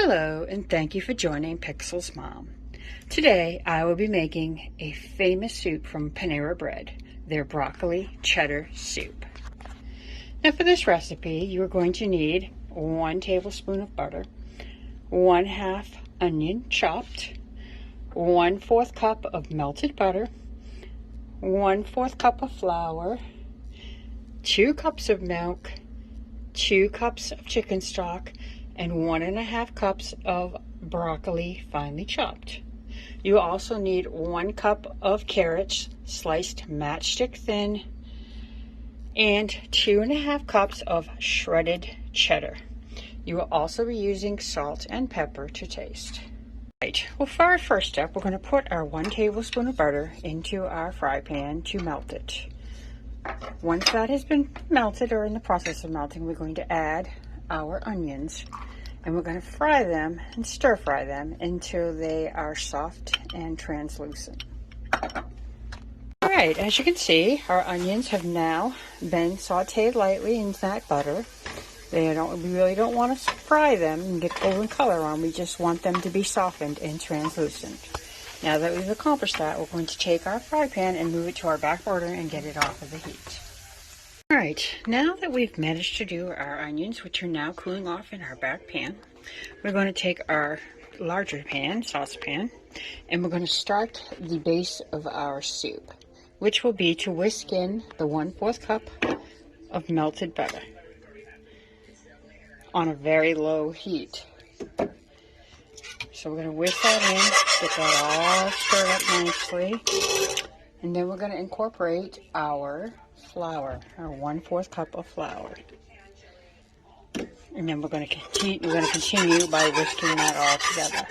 Hello, and thank you for joining Pixel's Mom. Today, I will be making a famous soup from Panera Bread, their Broccoli Cheddar Soup. Now for this recipe, you are going to need 1 tablespoon of butter, 1/2 onion chopped, 1/4 cup of melted butter, 1/4 cup of flour, 2 cups of milk, 2 cups of chicken stock, and 1.5 cups of broccoli finely chopped. You also need 1 cup of carrots sliced matchstick thin and 2.5 cups of shredded cheddar. You will also be using salt and pepper to taste. Right, well, for our first step, we're going to put our 1 tablespoon of butter into our fry pan to melt it. Once that has been melted or in the process of melting, we're going to add our onions, and we're going to fry them and stir fry them until they are soft and translucent. All right, as you can see, our onions have now been sauteed lightly in that butter. We really don't want to fry them and get golden color on. We just want them to be softened and translucent. Now that we've accomplished that, we're going to take our fry pan and move it to our back burner and get it off of the heat. Alright, now that we've managed to do our onions, which are now cooling off in our back pan, we're going to take our larger pan, saucepan, and we're going to start the base of our soup, which will be to whisk in the 1/4 cup of melted butter on a very low heat. So we're going to whisk that in, get that all stirred up nicely, and then we're going to incorporate our flour, our 1/4 cup of flour, and then we're going to continue by whisking that all together.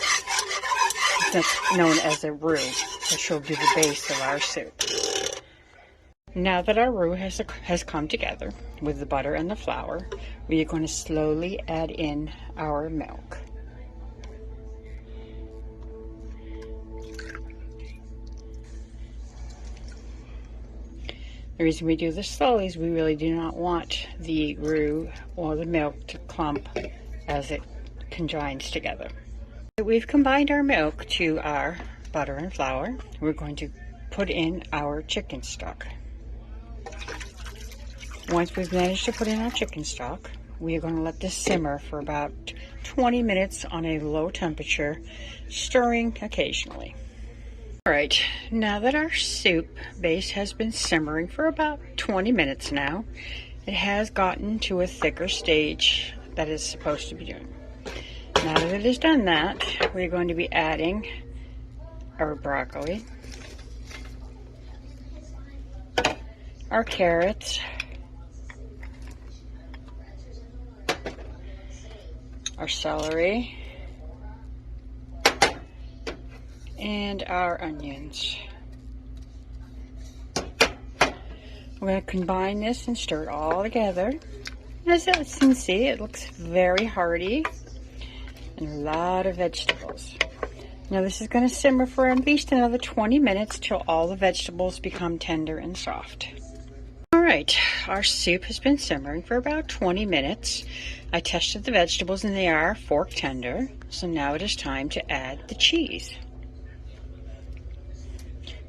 That's known as a roux, which will be the base of our soup. Now that our roux has come together with the butter and the flour, we are going to slowly add in our milk. The reason we do this slowly is we really do not want the roux or the milk to clump as it conjoins together. We've combined our milk to our butter and flour. We're going to put in our chicken stock. Once we've managed to put in our chicken stock, we are going to let this simmer for about 20 minutes on a low temperature, stirring occasionally. Alright, now that our soup base has been simmering for about 20 minutes now, it has gotten to a thicker stage that it's supposed to be doing. Now that it has done that, we're going to be adding our broccoli, our carrots, our celery, and our onions. We're going to combine this and stir it all together. As you can see, it looks very hearty and a lot of vegetables. Now this is going to simmer for at least another 20 minutes till all the vegetables become tender and soft. Alright, our soup has been simmering for about 20 minutes. I tested the vegetables and they are fork tender, so now it is time to add the cheese.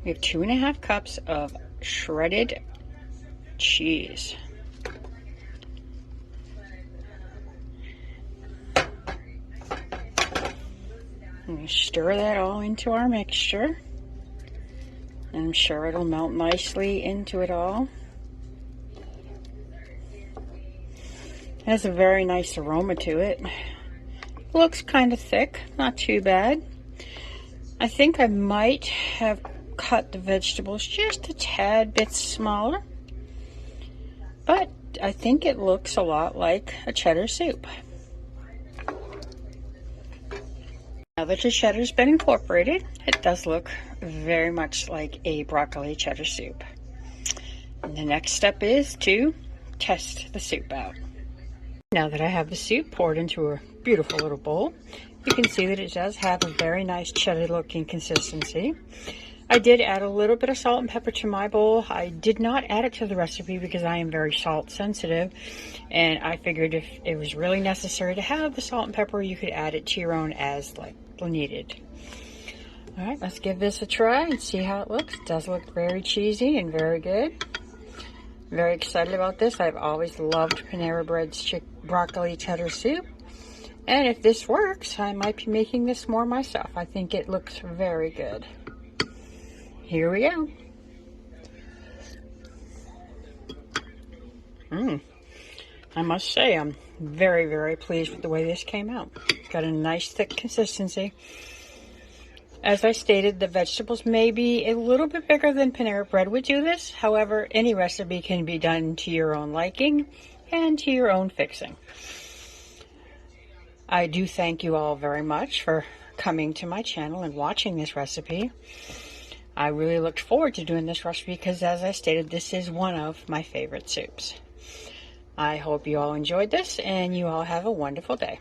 We have 2.5 cups of shredded cheese. And we stir that all into our mixture. And I'm sure it'll melt nicely into it all. It has a very nice aroma to it. Looks kind of thick, not too bad. I think I might have cut the vegetables just a tad bit smaller, but I think it looks a lot like a cheddar soup. Now that the cheddar's been incorporated, it does look very much like a broccoli cheddar soup. And the next step is to test the soup out. Now that I have the soup poured into a beautiful little bowl, you can see that it does have a very nice cheddar looking consistency. I did add a little bit of salt and pepper to my bowl. I did not add it to the recipe because I am very salt sensitive, and I figured if it was really necessary to have the salt and pepper, you could add it to your own as needed. All right, let's give this a try and see how it looks. It does look very cheesy and very good. Very excited about this. I've always loved Panera Bread's broccoli cheddar soup. And if this works, I might be making this more myself. I think it looks very good. Here we go. I must say, I'm very, very pleased with the way this came out. It's got a nice thick consistency. As I stated, the vegetables may be a little bit bigger than Panera Bread would do this. However, any recipe can be done to your own liking and to your own fixing. I do thank you all very much for coming to my channel and watching this recipe. I really looked forward to doing this recipe because, as I stated, this is one of my favorite soups. I hope you all enjoyed this and you all have a wonderful day.